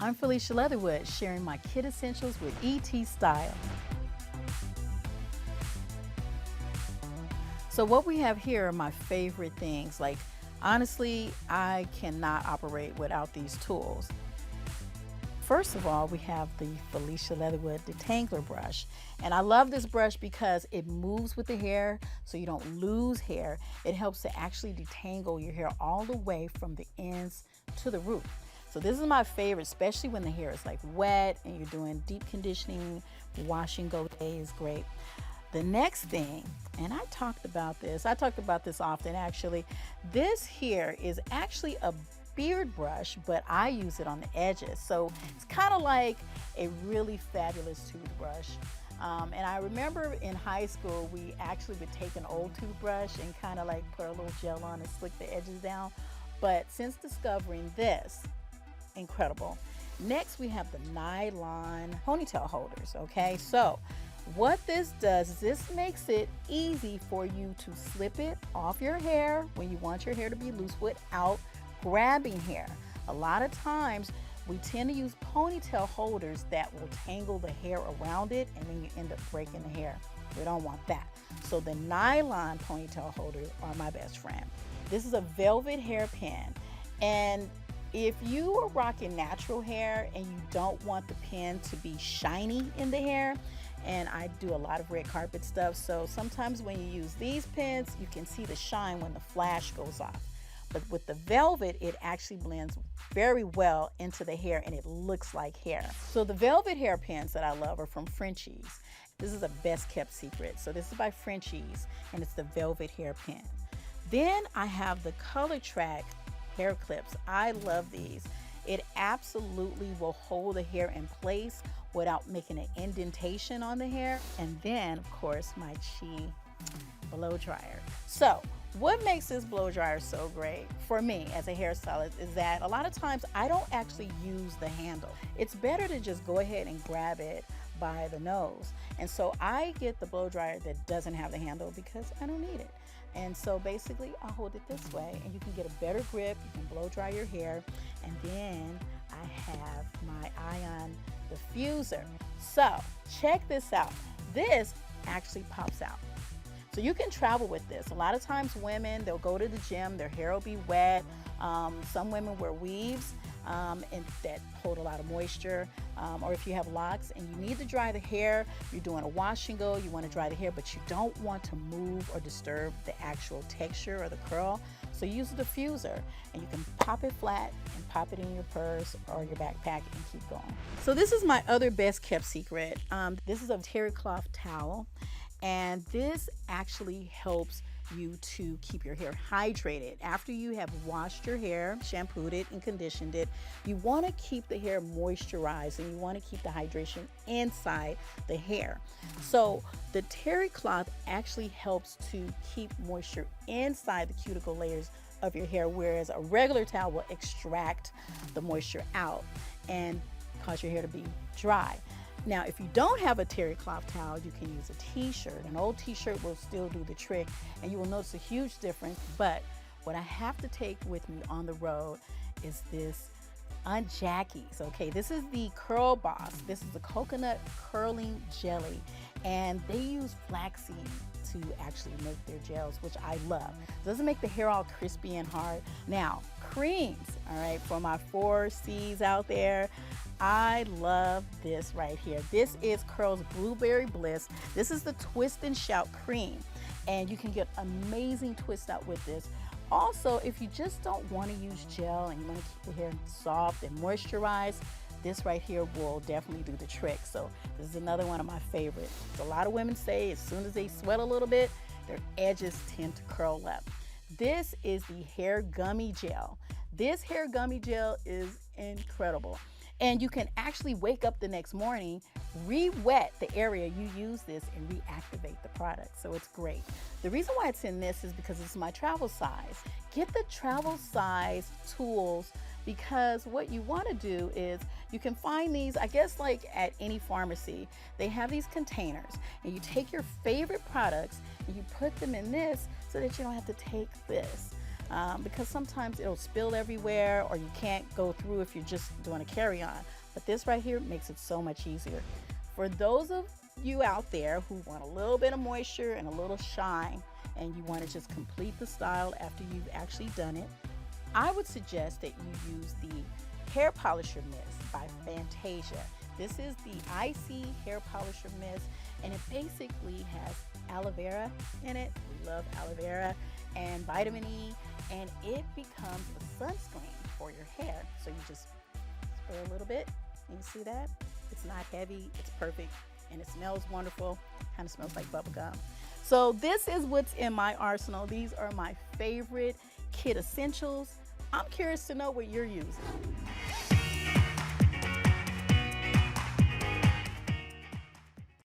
I'm Felicia Leatherwood, sharing my kid essentials with ET Style. So what we have here are my favorite things. Like, honestly, I cannot operate without these tools. First of all, we have the Felicia Leatherwood Detangler brush. And I love this brush because it moves with the hair so you don't lose hair. It helps to actually detangle your hair all the way from the ends to the root. So this is my favorite, especially when the hair is like wet and you're doing deep conditioning. Wash and go day is great. The next thing, and I talked about this often actually, this here is actually a beard brush, but I use it on the edges. So it's kind of like a really fabulous toothbrush. And I remember in high school, we actually would take an old toothbrush and kind of like put a little gel on and slick the edges down. But since discovering this, incredible. Next, we have the nylon ponytail holders, okay? So what this does is this makes it easy for you to slip it off your hair when you want your hair to be loose without grabbing hair. A lot of times we tend to use ponytail holders that will tangle the hair around it and then you end up breaking the hair. We don't want that. So the nylon ponytail holders are my best friend. This is a velvet hairpin, and if you are rocking natural hair and you don't want the pin to be shiny in the hair, and I do a lot of red carpet stuff, so sometimes when you use these pins, you can see the shine when the flash goes off. But with the velvet, it actually blends very well into the hair and it looks like hair. So the velvet hairpins that I love are from FRENCHIES. This is a best kept secret. So this is by FRENCHIES and it's the velvet hairpin. Then I have the COLORTRAK hair clips. I love these. It absolutely will hold the hair in place without making an indentation on the hair. And then, of course, my Chi blow dryer. So what makes this blow dryer so great for me as a hairstylist is that a lot of times I don't actually use the handle. It's better to just go ahead and grab it by the nose. And so I get the blow dryer that doesn't have the handle because I don't need it. And so basically I hold it this way and you can get a better grip, you can blow dry your hair, and then I have my ion diffuser. So check this out. This actually pops out. So you can travel with this. A lot of times women, they'll go to the gym, their hair will be wet. Some women wear weaves and that hold a lot of moisture. Or if you have locks and you need to dry the hair, you're doing a wash and go, you want to dry the hair, but you don't want to move or disturb the actual texture or the curl. So use a diffuser and you can pop it flat and pop it in your purse or your backpack and keep going. So this is my other best kept secret. This is a terry cloth towel. And this actually helps you to keep your hair hydrated. After you have washed your hair, shampooed it and conditioned it, you want to keep the hair moisturized and you want to keep the hydration inside the hair. So the terry cloth actually helps to keep moisture inside the cuticle layers of your hair, whereas a regular towel will extract the moisture out and cause your hair to be dry. Now, if you don't have a terry cloth towel, you can use a t-shirt. An old t-shirt will still do the trick and you will notice a huge difference. But what I have to take with me on the road is this Unjackies. Okay, this is the Curl Boss. This is the coconut curling jelly, and they use flaxseed to actually make their gels, which I love. It doesn't make the hair all crispy and hard. Now, creams, all right, for my 4 C's out there, I love this right here. This is Curl's Blueberry Bliss. This is the Twist and Shout cream, and you can get amazing twist out with this. Also, if you just don't want to use gel and you want to keep the hair soft and moisturized, this right here will definitely do the trick. So this is another one of my favorites. A lot of women say as soon as they sweat a little bit, their edges tend to curl up. This is the hair gummy gel. This hair gummy gel is incredible. And you can actually wake up the next morning, re-wet the area you use this, and reactivate the product. So it's great. The reason why it's in this is because it's my travel size. Get the travel size tools, because what you want to do is you can find these, I guess, like at any pharmacy. They have these containers and you take your favorite products and you put them in this so that you don't have to take this. because sometimes it'll spill everywhere or you can't go through if you're just doing a carry-on. But this right here makes it so much easier. For those of you out there who want a little bit of moisture and a little shine, and you want to just complete the style after you've actually done it, I would suggest that you use the Hair Polisher Mist by Fantasia. This is the Icy Hair Polisher Mist, and it basically has aloe vera in it. We love aloe vera and vitamin E, and it becomes a sunscreen for your hair. So you just spray a little bit, and you see that? It's not heavy, it's perfect, and it smells wonderful. Kind of smells like bubble gum. So this is what's in my arsenal. These are my favorite kit essentials. I'm curious to know what you're using.